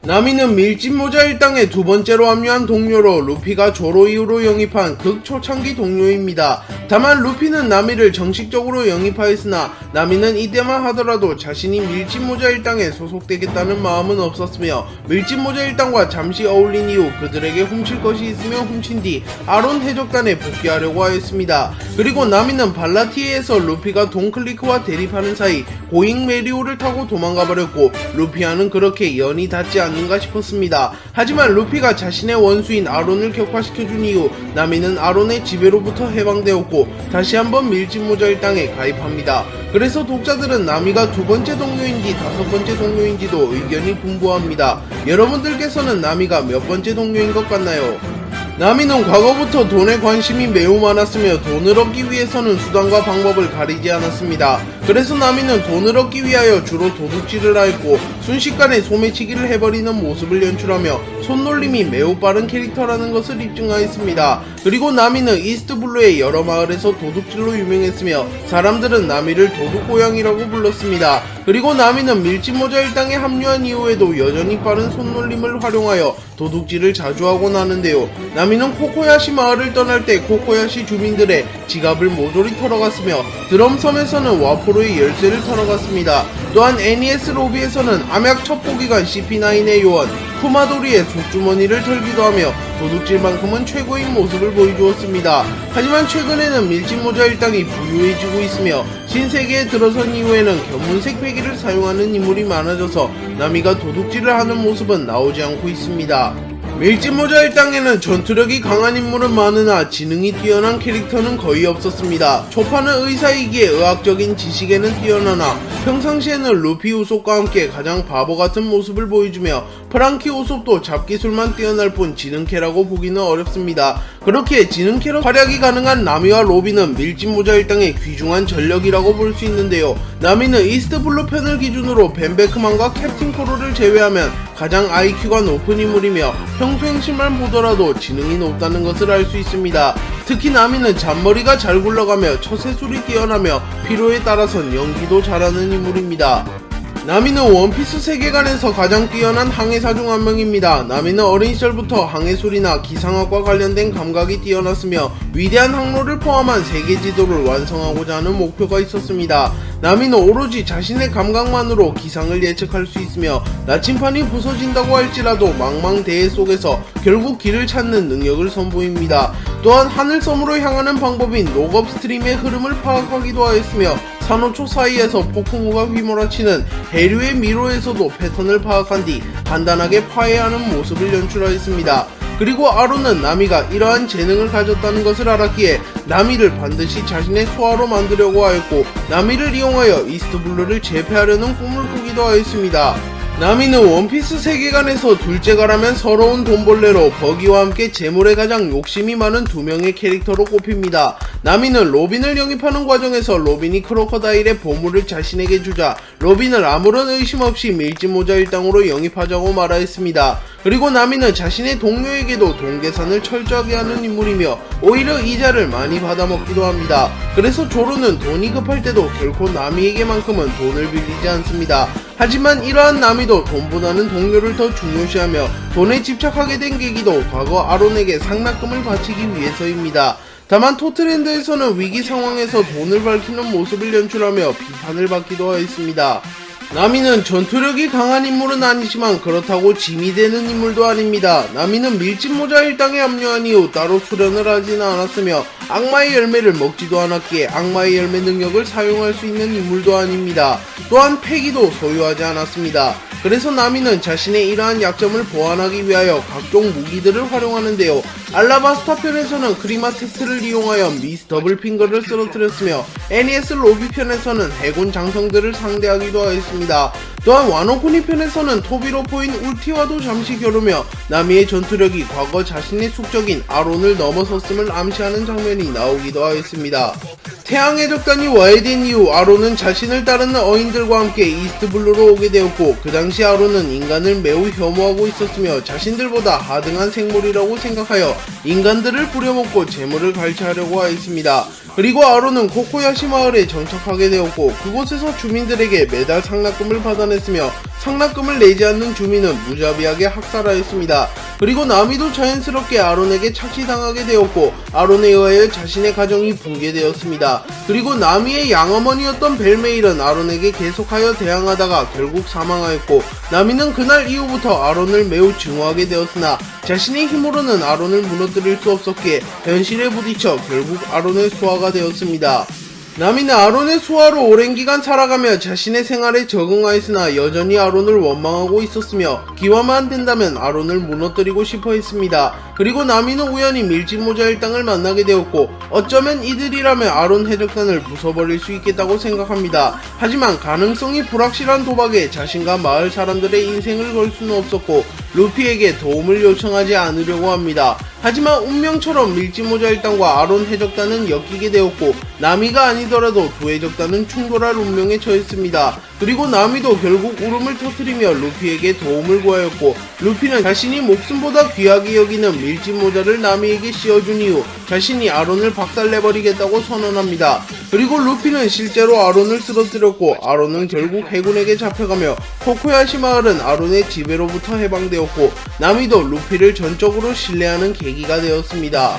나미는 밀짚모자 일당에 두 번째로 합류한 동료로 루피가 조로 이후로 영입한 극초창기 동료입니다. 다만 루피는 나미를 정식적으로 영입하였으나 나미는 이때만 하더라도 자신이 밀짚모자 일당에 소속되겠다는 마음은 없었으며 밀짚모자 일당과 잠시 어울린 이후 그들에게 훔칠 것이 있으면 훔친 뒤 아론 해적단에 복귀하려고 하였습니다. 그리고 나미는 발라티에에서 루피가 돈클리크와 대립하는 사이 고잉 메리오를 타고 도망가버렸고 루피와는 그렇게 연이 닿지 않는가 싶었습니다. 하지만 루피가 자신의 원수인 아론을 격파시켜준 이후 나미는 아론의 지배로부터 해방되었고 다시 한번 밀짚모자 일당에 가입합니다. 그래서 독자들은 나미가 두 번째 동료인지 다섯 번째 동료인지도 의견이 분분합니다. 여러분들께서는 나미가 몇 번째 동료인 것 같나요? 나미는 과거부터 돈에 관심이 매우 많았으며 돈을 얻기 위해서는 수단과 방법을 가리지 않았습니다. 그래서 나미는 돈을 얻기 위하여 주로 도둑질을 하였고 순식간에 소매치기를 해버리는 모습을 연출하며 손놀림이 매우 빠른 캐릭터라는 것을 입증하였습니다. 그리고 나미는 이스트블루의 여러 마을에서 도둑질로 유명했으며 사람들은 나미를 도둑고양이라고 불렀습니다. 그리고 나미는 밀짚모자 일당에 합류한 이후에도 여전히 빠른 손놀림을 활용하여 도둑질을 자주 하곤 하는데요. 나미는 코코야시 마을을 떠날 때 코코야시 주민들의 지갑을 모조리 털어갔으며 드럼섬에서는 와포로의 열쇠를 털어갔습니다. 또한 NES 로비에서는 암약 첩보기관 CP9의 요원 쿠마도리의 속주머니를 털기도 하며 도둑질만큼은 최고인 모습을 보여주었습니다. 하지만 최근에는 밀짚모자 일당이 부유해지고 있으며 신세계에 들어선 이후에는 견문색 배기를 사용하는 인물이 많아져서 나미가 도둑질을 하는 모습은 나오지 않고 있습니다. 밀짚모자 일당에는 전투력이 강한 인물은 많으나 지능이 뛰어난 캐릭터는 거의 없었습니다. 초파는 의사이기에 의학적인 지식에는 뛰어나나 평상시에는 루피 우솝과 함께 가장 바보같은 모습을 보여주며 프랑키 우솝도 잡기술만 뛰어날 뿐 지능캐라고 보기는 어렵습니다. 그렇게 지능캐로 활약이 가능한 나미와 로비는 밀짚모자 일당의 귀중한 전력이라고 볼 수 있는데요. 나미는 이스트블루 편을 기준으로 벤베크만과 캡틴 코로를 제외하면 가장 IQ가 높은 인물이며 평소 행실만 보더라도 지능이 높다는 것을 알 수 있습니다. 특히 나미는 잔머리가 잘 굴러가며 처세술이 뛰어나며 필요에 따라선 연기도 잘하는 인물입니다. 나미는 원피스 세계관에서 가장 뛰어난 항해사 중 한 명입니다. 나미는 어린 시절부터 항해술이나 기상학과 관련된 감각이 뛰어났으며 위대한 항로를 포함한 세계 지도를 완성하고자 하는 목표가 있었습니다. 나미는 오로지 자신의 감각만으로 기상을 예측할 수 있으며 나침판이 부서진다고 할지라도 망망대해 속에서 결국 길을 찾는 능력을 선보입니다. 또한 하늘섬으로 향하는 방법인 녹업 스트림의 흐름을 파악하기도 하였으며 산호초 사이에서 폭풍우가 휘몰아치는 해류의 미로에서도 패턴을 파악한 뒤 간단하게 파해하는 모습을 연출하였습니다. 그리고 아론은 나미가 이러한 재능을 가졌다는 것을 알았기에 나미를 반드시 자신의 소화로 만들려고 하였고 나미를 이용하여 이스트블루를 제패하려는 꿈을 꾸기도 하였습니다. 나미는 원피스 세계관에서 둘째가라면 서러운 돈벌레로 버기와 함께 재물에 가장 욕심이 많은 두 명의 캐릭터로 꼽힙니다. 나미는 로빈을 영입하는 과정에서 로빈이 크로커다일의 보물을 자신에게 주자 로빈을 아무런 의심 없이 밀짚모자 일당으로 영입하자고 말하였습니다. 그리고 나미는 자신의 동료에게도 돈 계산을 철저하게 하는 인물이며 오히려 이자를 많이 받아먹기도 합니다. 그래서 조로는 돈이 급할 때도 결코 나미에게만큼은 돈을 빌리지 않습니다. 하지만 이러한 나미도 돈보다는 동료를 더 중요시하며 돈에 집착하게 된 계기도 과거 아론에게 상납금을 바치기 위해서입니다. 다만 토트랜드에서는 위기 상황에서 돈을 밝히는 모습을 연출하며 비판을 받기도 하였습니다. 나미는 전투력이 강한 인물은 아니지만 그렇다고 짐이 되는 인물도 아닙니다. 나미는 밀짚모자 일당에 합류한 이후 따로 수련을 하지는 않았으며 악마의 열매를 먹지도 않았기에 악마의 열매 능력을 사용할 수 있는 인물도 아닙니다. 또한 패기도 소유하지 않았습니다. 그래서 나미는 자신의 이러한 약점을 보완하기 위하여 각종 무기들을 활용하는데요. 알라바스타 편에서는 크리마테스를 이용하여 미스 더블핑거를 쓰러뜨렸으며 NES 로비 편에서는 해군 장성들을 상대하기도 하였습니다. 또한 와노쿠니 편에서는 토비로포인 울티와도 잠시 겨루며 나미의 전투력이 과거 자신의 숙적인 아론을 넘어섰음을 암시하는 장면이 나오기도 하였습니다. 태양의 적단이 와해된 이후 아론은 자신을 따르는 어인들과 함께 이스트블루로 오게 되었고 그 당시 아론은 인간을 매우 혐오하고 있었으며 자신들보다 하등한 생물이라고 생각하여 인간들을 부려먹고 재물을 갈취하려고 하였습니다. 그리고 아론은 코코야시 마을에 정착하게 되었고 그곳에서 주민들에게 매달 상납금을 받아냈으며 상납금을 내지 않는 주민은 무자비하게 학살하였습니다. 그리고 나미도 자연스럽게 아론에게 착취당하게 되었고 아론에 의하여 자신의 가정이 붕괴되었습니다. 그리고 나미의 양어머니였던 벨메일은 아론에게 계속하여 대항하다가 결국 사망하였고 나미는 그날 이후부터 아론을 매우 증오하게 되었으나 자신의 힘으로는 아론을 무너뜨릴 수 없었기에 현실에 부딪혀 결국 아론의 수하가 되었습니다. 나미는 아론의 수하로 오랜 기간 살아가며 자신의 생활에 적응하였으나 여전히 아론을 원망하고 있었으며 기회만 된다면 아론을 무너뜨리고 싶어 했습니다. 그리고 나미는 우연히 밀짚모자 일당을 만나게 되었고 어쩌면 이들이라면 아론 해적단을 부숴버릴 수 있겠다고 생각합니다. 하지만 가능성이 불확실한 도박에 자신과 마을 사람들의 인생을 걸 수는 없었고 루피에게 도움을 요청하지 않으려고 합니다. 하지만 운명처럼 밀짚모자 일당과 아론 해적단은 엮이게 되었고 나미가 아니더라도 두 해적단은 충돌할 운명에 처했습니다. 그리고 나미도 결국 울음을 터뜨리며 루피에게 도움을 구하였고 루피는 자신이 목숨보다 귀하게 여기는 밀짚모자를 나미에게 씌워준 이후 자신이 아론을 박살내버리겠다고 선언합니다. 그리고 루피는 실제로 아론을 쓰러뜨렸고 아론은 결국 해군에게 잡혀가며 코코야시 마을은 아론의 지배로부터 해방되었고 나미도 루피를 전적으로 신뢰하는 계기가 되었습니다.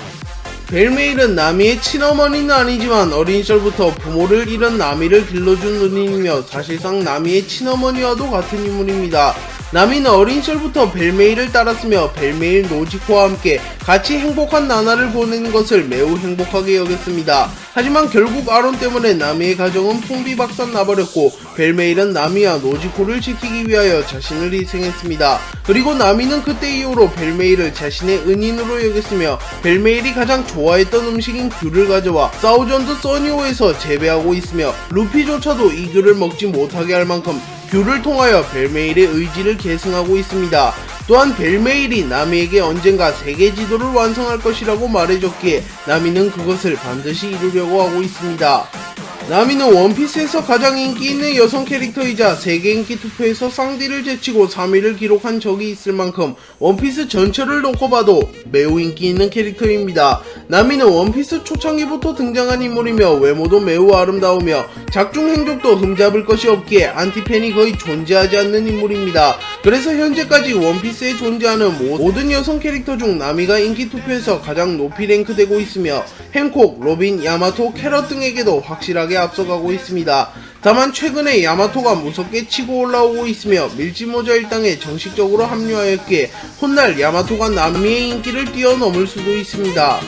벨메일은 나미의 친어머니는 아니지만 어린 시절부터 부모를 잃은 나미를 길러준 은인이며 사실상 나미의 친어머니와도 같은 인물입니다. 나미는 어린 시절부터 벨메일을 따랐으며 벨메일 노지코와 함께 같이 행복한 나날을 보내는 것을 매우 행복하게 여겼습니다. 하지만 결국 아론 때문에 나미의 가정은 풍비박산 나버렸고 벨메일은 나미와 노지코를 지키기 위하여 자신을 희생했습니다. 그리고 나미는 그때 이후로 벨메일을 자신의 은인으로 여겼으며 벨메일이 가장 좋아했던 음식인 귤을 가져와 사우전드 써니호에서 재배하고 있으며 루피조차도 이 귤을 먹지 못하게 할 만큼 귤을 통하여 벨메일의 의지를 계승하고 있습니다. 또한 벨메일이 나미에게 언젠가 세계 지도를 완성할 것이라고 말해줬기에 나미는 그것을 반드시 이루려고 하고 있습니다. 나미는 원피스에서 가장 인기 있는 여성 캐릭터이자 세계 인기 투표에서 쌍디를 제치고 3위를 기록한 적이 있을 만큼 원피스 전체를 놓고 봐도 매우 인기 있는 캐릭터입니다. 나미는 원피스 초창기부터 등장한 인물이며 외모도 매우 아름다우며 작중 행적도 흠잡을 것이 없기에 안티팬이 거의 존재하지 않는 인물입니다. 그래서 현재까지 원피스에 존재하는 모든 여성 캐릭터 중 나미가 인기 투표에서 가장 높이 랭크되고 있으며 행콕, 로빈, 야마토, 캐럿 등에게도 확실하게 앞서가고 있습니다. 다만 최근에 야마토가 무섭게 치고 올라오고 있으며 밀짚모자 일당에 정식적으로 합류하였기에 훗날 야마토가 나미의 인기를 뛰어넘을 수도 있습니다.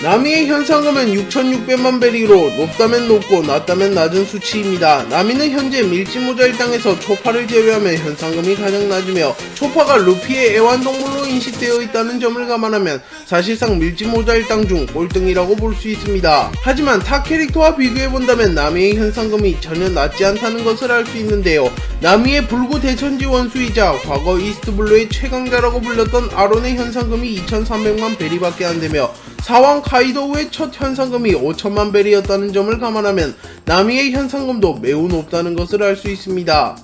나미의 현상금은 6,600만 베리로 높다면 높고 낮다면 낮은 수치입니다. 나미는 현재 밀짚모자 일당에서 초파를 제외하면 현상금이 가장 낮으며 초파가 루피의 애완동물로 인식되어 있다는 점을 감안하면 사실상 밀짚모자 일당 중 꼴등이라고 볼 수 있습니다. 하지만 타 캐릭터와 비교해본다면 나미의 현상금이 전혀 낮지 않다는 것을 알 수 있는데요. 나미의 불구 대천지 원수이자 과거 이스트블루의 최강자라고 불렸던 아론의 현상금이 2,300만 베리밖에 안되며 사왕 카이도우의 첫 현상금이 5천만 베리였다는 점을 감안하면 나미의 현상금도 매우 높다는 것을 알 수 있습니다.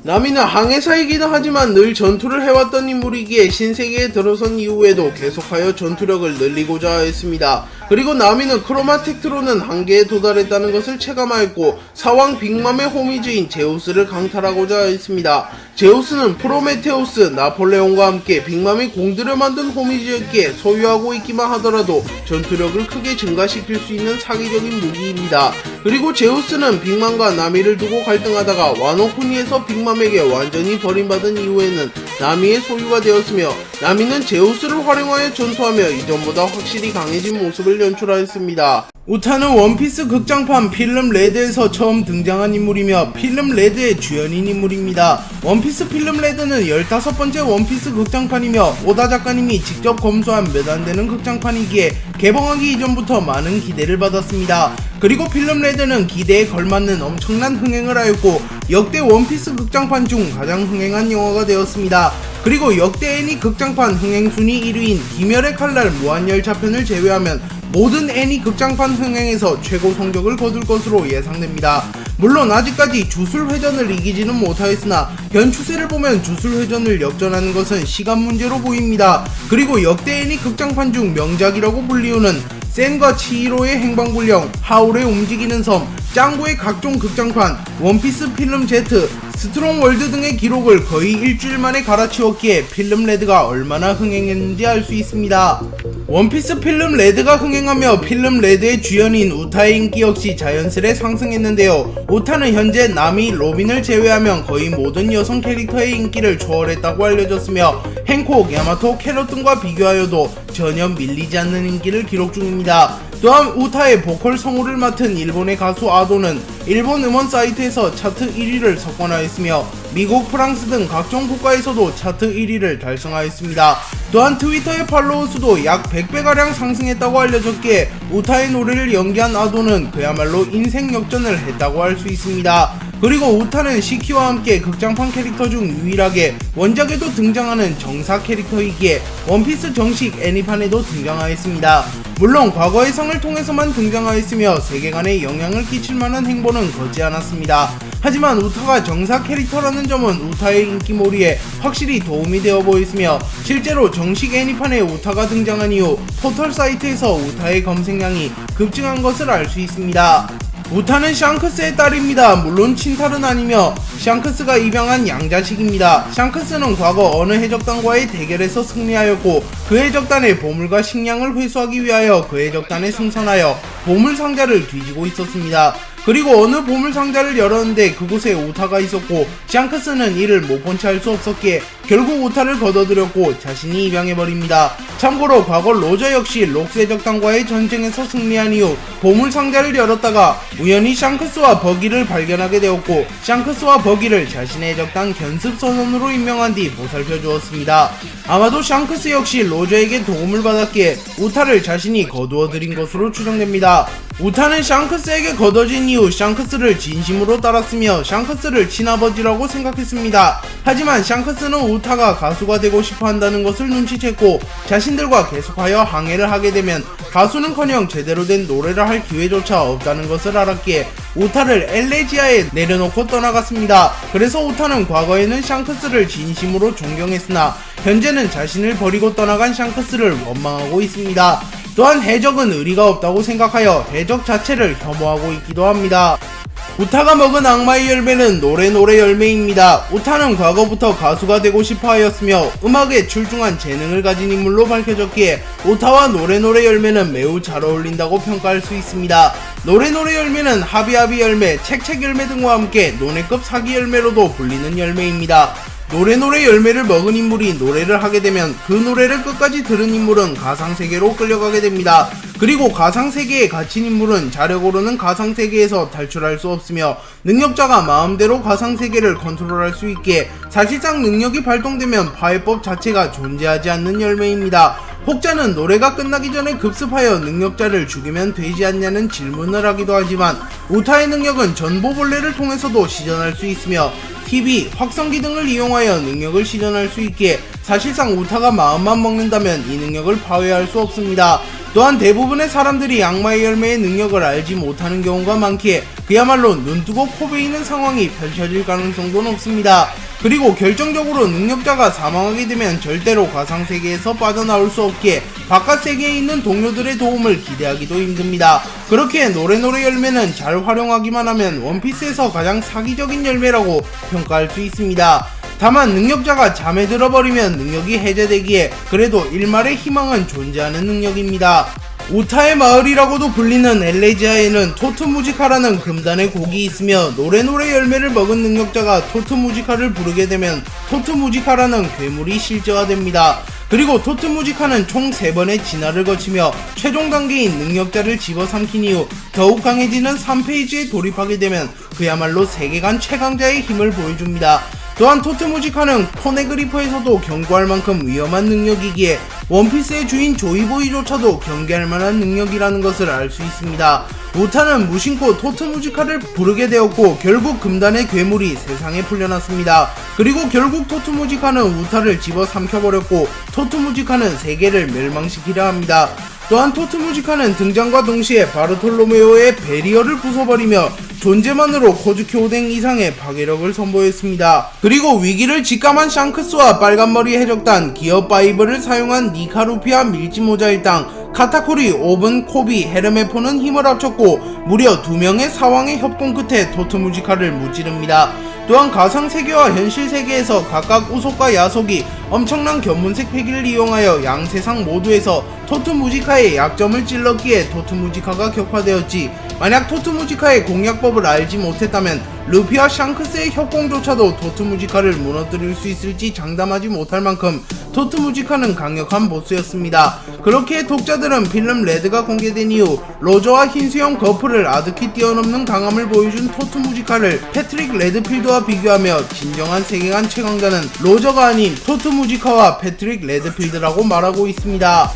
나미는 항해사이기도 하지만 늘 전투를 해왔던 인물이기에 신세계에 들어선 이후에도 계속하여 전투력을 늘리고자 했습니다. 그리고 나미는 크로마텍트로는 한계에 도달했다는 것을 체감하였고 사왕 빅맘의 호미즈인 제우스를 강탈하고자 했습니다. 제우스는 프로메테우스, 나폴레옹과 함께 빅맘이 공들여 만든 호미즈였기에 소유하고 있기만 하더라도 전투력을 크게 증가시킬 수 있는 사기적인 무기입니다. 그리고 제우스는 빅맘과 나미를 두고 갈등하다가 와노쿠니에서 빅맘에게 완전히 버림받은 이후에는 나미의 소유가 되었으며 나미는 제우스를 활용하여 전투하며 이전보다 확실히 강해진 모습을 연출하였습니다. 우타는 원피스 극장판 필름 레드에서 처음 등장한 인물이며 필름 레드의 주연인 인물입니다. 원피스 필름 레드는 15번째 원피스 극장판이며 오다 작가님이 직접 검수한 몇 안되는 극장판이기에 개봉하기 이전부터 많은 기대를 받았습니다. 그리고 필름 레드는 기대에 걸맞는 엄청난 흥행을 하였고 역대 원피스 극장판 중 가장 흥행한 영화가 되었습니다. 그리고 역대 애니 극장판 흥행순위 1위인 귀멸의 칼날 무한열차편을 제외하면 모든 애니 극장판 흥행에서 최고 성적을 거둘 것으로 예상됩니다. 물론 아직까지 주술회전을 이기지는 못하였으나 현 추세를 보면 주술회전을 역전하는 것은 시간 문제로 보입니다. 그리고 역대 애니 극장판 중 명작이라고 불리우는 센과 치히로의 행방불명, 하울의 움직이는 섬, 짱구의 각종 극장판, 원피스 필름 Z, 스트롱 월드 등의 기록을 거의 일주일 만에 갈아치웠기에 필름 레드가 얼마나 흥행했는지 알 수 있습니다. 원피스 필름 레드가 흥행하며 필름 레드의 주연인 우타의 인기 역시 자연스레 상승했는데요. 우타는 현재 나미, 로빈을 제외하면 거의 모든 여성 캐릭터의 인기를 초월했다고 알려졌으며 행콕, 야마토, 캐럿 등과 비교하여도 전혀 밀리지 않는 인기를 기록 중입니다. 또한 우타의 보컬 성우를 맡은 일본의 가수 아도는 일본 음원 사이트에서 차트 1위를 석권하였으며 미국, 프랑스 등 각종 국가에서도 차트 1위를 달성하였습니다. 또한 트위터의 팔로워 수도 약 100배가량 상승했다고 알려졌기에 우타의 노래를 연기한 아도는 그야말로 인생 역전을 했다고 할 수 있습니다. 그리고 우타는 시키와 함께 극장판 캐릭터 중 유일하게 원작에도 등장하는 정사 캐릭터이기에 원피스 정식 애니판에도 등장하였습니다. 물론 과거의 성을 통해서만 등장하였으며 세계관에 영향을 끼칠 만한 행보는 걷지 않았습니다. 하지만 우타가 정사 캐릭터라는 점은 우타의 인기몰이에 확실히 도움이 되어 보였으며 실제로 정식 애니판에 우타가 등장한 이후 포털 사이트에서 우타의 검색량이 급증한 것을 알 수 있습니다. 우타는 샹크스의 딸입니다. 물론 친딸은 아니며 샹크스가 입양한 양자식입니다. 샹크스는 과거 어느 해적단과의 대결에서 승리하였고 그 해적단의 보물과 식량을 회수하기 위하여 그 해적단에 승선하여 보물상자를 뒤지고 있었습니다. 그리고 어느 보물상자를 열었는데 그곳에 우타가 있었고 샹크스는 이를 못 본 채 할 수 없었기에 결국 우타를 걷어들였고 자신이 입양해버립니다. 참고로 과거 로저 역시 록스 해적단과의 전쟁에서 승리한 이후 보물상자를 열었다가 우연히 샹크스와 버기를 발견하게 되었고 샹크스와 버기를 자신의 해적단 견습선원으로 임명한 뒤 보살펴 주었습니다. 아마도 샹크스 역시 로저에게 도움을 받았기에 우타를 자신이 거두어들인 것으로 추정됩니다. 우타는 샹크스에게 거둬진 이후 샹크스를 진심으로 따랐으며 샹크스를 친아버지라고 생각했습니다. 하지만 샹크스는 우타가 가수가 되고 싶어 한다는 것을 눈치챘고 자신들과 계속하여 항해를 하게 되면 가수는커녕 제대로 된 노래를 할 기회조차 없다는 것을 알았기에 우타를 엘레지아에 내려놓고 떠나갔습니다. 그래서 우타는 과거에는 샹크스를 진심으로 존경했으나 현재는 자신을 버리고 떠나간 샹크스를 원망하고 있습니다. 또한 해적은 의리가 없다고 생각하여 해적 자체를 혐오하고 있기도 합니다. 우타가 먹은 악마의 열매는 노래 열매입니다. 우타는 과거부터 가수가 되고 싶어 하였으며 음악에 출중한 재능을 가진 인물로 밝혀졌기에 우타와 노래 열매는 매우 잘 어울린다고 평가할 수 있습니다. 노래 열매는 하비하비 열매, 책책 열매 등과 함께 논해급 사기 열매로도 불리는 열매입니다. 노래 열매를 먹은 인물이 노래를 하게 되면 그 노래를 끝까지 들은 인물은 가상세계로 끌려가게 됩니다. 그리고 가상세계에 갇힌 인물은 자력 오르는 가상세계에서 탈출할 수 없으며 능력자가 마음대로 가상세계를 컨트롤할 수 있기에 사실상 능력이 발동되면 파해법 자체가 존재하지 않는 열매입니다. 혹자는 노래가 끝나기 전에 급습하여 능력자를 죽이면 되지 않냐는 질문을 하기도 하지만 우타의 능력은 전보벌레를 통해서도 시전할 수 있으며 TV, 확성기 등을 이용하여 능력을 시전할 수 있기에 사실상 우타가 마음만 먹는다면 이 능력을 파괴할 수 없습니다. 또한 대부분의 사람들이 악마의 열매의 능력을 알지 못하는 경우가 많기에 그야말로 눈뜨고 코베이는 상황이 펼쳐질 가능성도 높습니다. 그리고 결정적으로 능력자가 사망하게 되면 절대로 가상세계에서 빠져나올 수 없기에 바깥 세계에 있는 동료들의 도움을 기대하기도 힘듭니다. 그렇기에 노래 열매는 잘 활용하기만 하면 원피스에서 가장 사기적인 열매라고 평가할 수 있습니다. 다만 능력자가 잠에 들어버리면 능력이 해제되기에 그래도 일말의 희망은 존재하는 능력입니다. 우타의 마을이라고도 불리는 엘레지아에는 토트무지카라는 금단의 곡이 있으며 노래 열매를 먹은 능력자가 토트무지카를 부르게 되면 토트무지카라는 괴물이 실제화됩니다. 그리고 토트무지카는 총 3번의 진화를 거치며 최종 단계인 능력자를 집어삼킨 이후 더욱 강해지는 3페이지에 돌입하게 되면 그야말로 세계관 최강자의 힘을 보여줍니다. 또한 토트무지카는 포네그리퍼에서도 경고할 만큼 위험한 능력이기에 원피스의 주인 조이보이조차도 경계할 만한 능력이라는 것을 알 수 있습니다. 우타는 무심코 토트무지카를 부르게 되었고 결국 금단의 괴물이 세상에 풀려났습니다. 그리고 결국 토트무지카는 우타를 집어 삼켜버렸고 토트무지카는 세계를 멸망시키려 합니다. 또한 토트무지카는 등장과 동시에 바르톨로메오의 베리어를 부숴버리며 존재만으로 코즈키 오뎅 이상의 파괴력을 선보였습니다. 그리고 위기를 직감한 샹크스와 빨간머리 해적단 기어 5를 사용한 니카 루피와 밀지모자 일당 카타쿠리, 오븐, 코비, 헤르메포는 힘을 합쳤고 무려 2명의 사왕의 협공 끝에 토트무지카를 무찌릅니다. 또한 가상세계와 현실세계에서 각각 우속과 야속이 엄청난 견문색 패기를 이용하여 양세상 모두에서 토트무지카의 약점을 찔렀기에 토트무지카가 격파되었지, 만약 토트무지카의 공략법을 알지 못했다면 루피와 샹크스의 협공조차도 토트무지카를 무너뜨릴 수 있을지 장담하지 못할 만큼 토트무지카는 강력한 보스였습니다. 그렇게 독자들은 필름 레드가 공개된 이후 로저와 흰수염 거프를 아득히 뛰어넘는 강함을 보여준 토트무지카를 패트릭 레드필드와 비교하며 진정한 세계관 최강자는 로저가 아닌 토트무지카와 패트릭 레드필드라고 말하고 있습니다.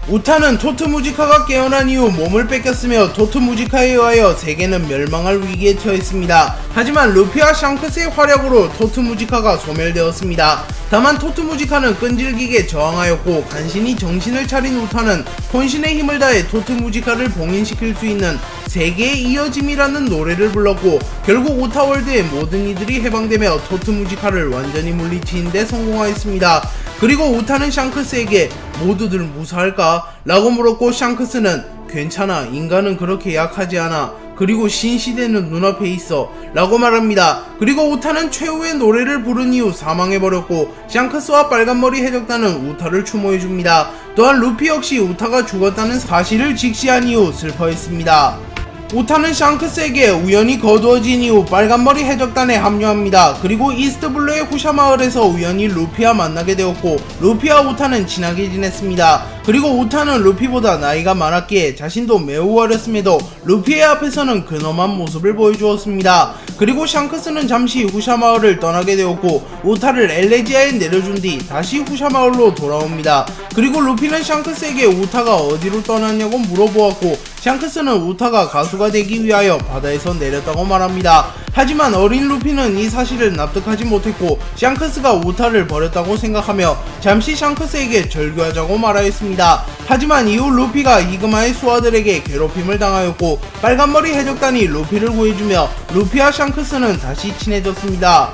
우타는 토트무지카가 깨어난 이후 몸을 뺏겼으며 토트무지카에 의하여 세계는 멸망할 위기에 처했습니다. 하지만 루피와 샹크스의 활약으로 토트무지카가 소멸되었습니다. 다만 토트무지카는 끈질기게 저항하였고 간신히 정신을 차린 우타는 혼신의 힘을 다해 토트무지카를 봉인시킬 수 있는 세계의 이어짐이라는 노래를 불렀고 결국 우타월드의 모든 이들이 해방되며 토트무지카를 완전히 물리치는 데 성공하였습니다. 그리고 우타는 샹크스에게 모두들 무사할까? 라고 물었고 샹크스는 괜찮아, 인간은 그렇게 약하지 않아, 그리고 신시대는 눈앞에 있어 라고 말합니다. 그리고 우타는 최후의 노래를 부른 이후 사망해버렸고 샹크스와 빨간머리 해적단은 우타를 추모해줍니다. 또한 루피 역시 우타가 죽었다는 사실을 직시한 이후 슬퍼했습니다. 우타는 샹크스에게 우연히 거두어진 이후 빨간머리 해적단에 합류합니다. 그리고 이스트블루의 후샤마을에서 우연히 루피와 만나게 되었고 루피와 우타는 친하게 지냈습니다. 그리고 우타는 루피보다 나이가 많았기에 자신도 매우 어렸음에도 루피의 앞에서는 근엄한 모습을 보여주었습니다. 그리고 샹크스는 잠시 후샤마을을 떠나게 되었고 우타를 엘레지아에 내려준 뒤 다시 후샤마을로 돌아옵니다. 그리고 루피는 샹크스에게 우타가 어디로 떠났냐고 물어보았고 샹크스는 우타가 가수가 되기 위하여 바다에서 내렸다고 말합니다. 하지만 어린 루피는 이 사실을 납득하지 못했고 샹크스가 우타를 버렸다고 생각하며 잠시 샹크스에게 절규하자고 말하였습니다. 하지만 이후 루피가 히그마의 수하들에게 괴롭힘을 당하였고 빨간머리 해적단이 루피를 구해주며 루피와 샹크스는 다시 친해졌습니다.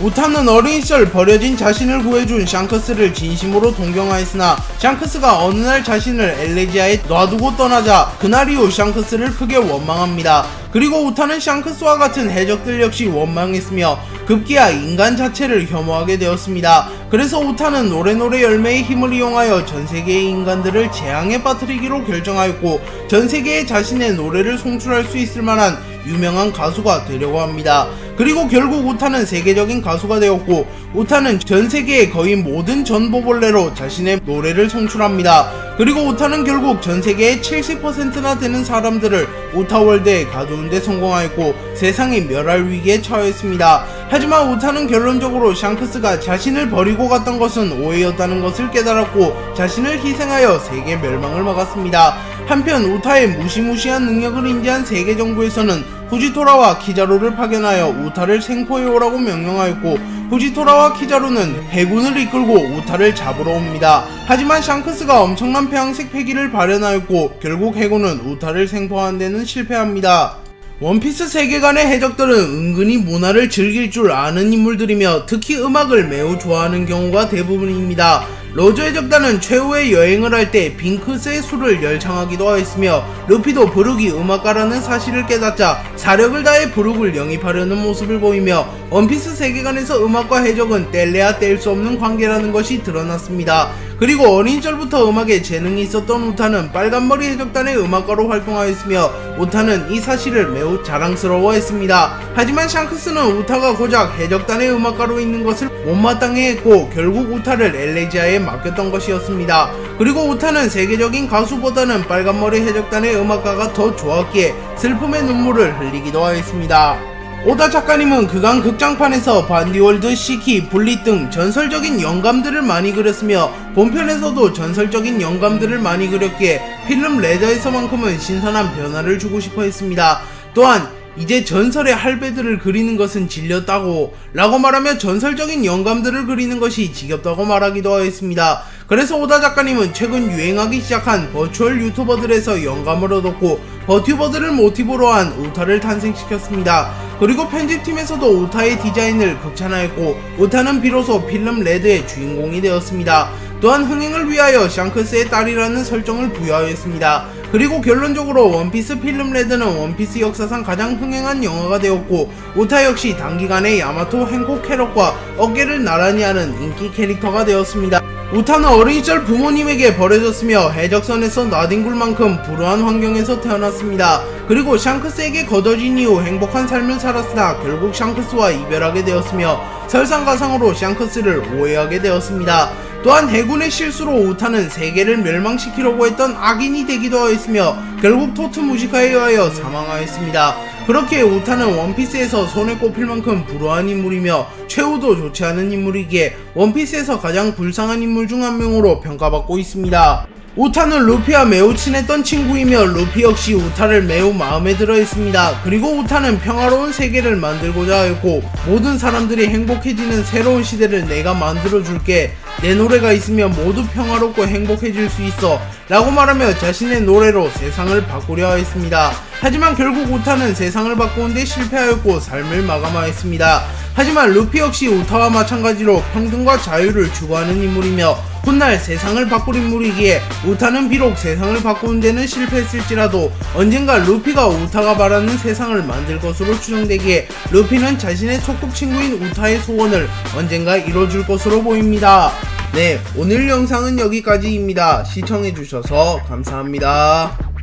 우타는 어린 시절 버려진 자신을 구해준 샹크스를 진심으로 동경하였으나 샹크스가 어느 날 자신을 엘레지아에 놔두고 떠나자 그날 이후 샹크스를 크게 원망합니다. 그리고 우타는 샹크스와 같은 해적들 역시 원망했으며 급기야 인간 자체를 혐오하게 되었습니다. 그래서 우타는 노래노래 열매의 힘을 이용하여 전세계의 인간들을 재앙에 빠뜨리기로 결정하였고 전세계에 자신의 노래를 송출할 수 있을 만한 유명한 가수가 되려고 합니다. 그리고 결국 우타는 세계적인 가수가 되었고 우타는 전세계의 거의 모든 전보벌레로 자신의 노래를 송출합니다. 그리고 우타는 결국 전세계의 70%나 되는 사람들을 우타월드에 가두는 데 성공하였고 세상이 멸할 위기에 처했습니다. 하지만 우타는 결론적으로 샹크스가 자신을 버리고 갔던 것은 오해였다는 것을 깨달았고 자신을 희생하여 세계 멸망을 막았습니다. 한편 우타의 무시무시한 능력을 인지한 세계 정부에서는 후지토라와 키자루를 파견하여 우타를 생포해 오라고 명령하였고 후지토라와 키자루는 해군을 이끌고 우타를 잡으러 옵니다. 하지만 샹크스가 엄청난 폐왕색 패기를 발현하였고 결국 해군은 우타를 생포하는 데는 실패합니다. 원피스 세계관의 해적들은 은근히 문화를 즐길 줄 아는 인물들이며 특히 음악을 매우 좋아하는 경우가 대부분입니다. 로저 해적단은 최후의 여행을 할 때 빙크스의 술을 열창하기도 하였으며 루피도 브룩이 음악가라는 사실을 깨닫자 사력을 다해 브룩을 영입하려는 모습을 보이며 원피스 세계관에서 음악과 해적은 뗄래야 뗄 수 없는 관계라는 것이 드러났습니다. 그리고 어린 시절부터 음악에 재능이 있었던 우타는 빨간머리 해적단의 음악가로 활동하였으며 우타는 이 사실을 매우 자랑스러워했습니다. 하지만 샹크스는 우타가 고작 해적단의 음악가로 있는 것을 못마땅해 했고 결국 우타를 엘레지아에 맡겼던 것이었습니다. 그리고 우타는 세계적인 가수보다는 빨간머리 해적단의 음악가가 더 좋았기에 슬픔의 눈물을 흘리기도 하였습니다. 오다 작가님은 그간 극장판에서 반디월드, 시키, 블릿 등 전설적인 영감들을 많이 그렸으며 본편에서도 전설적인 영감들을 많이 그렸기에 필름 레더에서만큼은 신선한 변화를 주고 싶어 했습니다. 또한 이제 전설의 할배들을 그리는 것은 질렸다고 라고 말하며 전설적인 영감들을 그리는 것이 지겹다고 말하기도 하였습니다. 그래서 오다 작가님은 최근 유행하기 시작한 버추얼 유튜버들에서 영감을 얻었고 버튜버들을 모티브로 한 우타를 탄생시켰습니다. 그리고 편집팀에서도 우타의 디자인을 극찬하였고 우타는 비로소 필름 레드의 주인공이 되었습니다. 또한 흥행을 위하여 샹크스의 딸이라는 설정을 부여하였습니다. 그리고 결론적으로 원피스 필름 레드는 원피스 역사상 가장 흥행한 영화가 되었고 우타 역시 단기간에 야마토 행콕 캐럿과 어깨를 나란히 하는 인기 캐릭터가 되었습니다. 우타는 어린 시절 부모님에게 버려졌으며 해적선에서 나뒹굴만큼 불우한 환경에서 태어났습니다. 그리고 샹크스에게 거둬진 이후 행복한 삶을 살았으나 결국 샹크스와 이별하게 되었으며 설상가상으로 샹크스를 오해하게 되었습니다. 또한 해군의 실수로 우타는 세계를 멸망시키려고 했던 악인이 되기도 하였으며 결국 토트 무지카에 의하여 사망하였습니다. 그렇게 우타는 원피스에서 손에 꼽힐 만큼 불우한 인물이며 최후도 좋지 않은 인물이기에 원피스에서 가장 불쌍한 인물 중 한 명으로 평가받고 있습니다. 우타는 루피와 매우 친했던 친구이며 루피 역시 우타를 매우 마음에 들어 했습니다. 그리고 우타는 평화로운 세계를 만들고자 했고 모든 사람들이 행복해지는 새로운 시대를 내가 만들어줄게. 내 노래가 있으면 모두 평화롭고 행복해질 수 있어 라고 말하며 자신의 노래로 세상을 바꾸려 했습니다. 하지만 결국 우타는 세상을 바꾸는데 실패하였고 삶을 마감하였습니다. 하지만 루피 역시 우타와 마찬가지로 평등과 자유를 추구하는 인물이며 훗날 세상을 바꿀 인물이기에 우타는 비록 세상을 바꾸는 데는 실패했을지라도 언젠가 루피가 우타가 바라는 세상을 만들 것으로 추정되기에 루피는 자신의 소꿉친구인 우타의 소원을 언젠가 이뤄줄 것으로 보입니다. 네, 오늘 영상은 여기까지입니다. 시청해주셔서 감사합니다.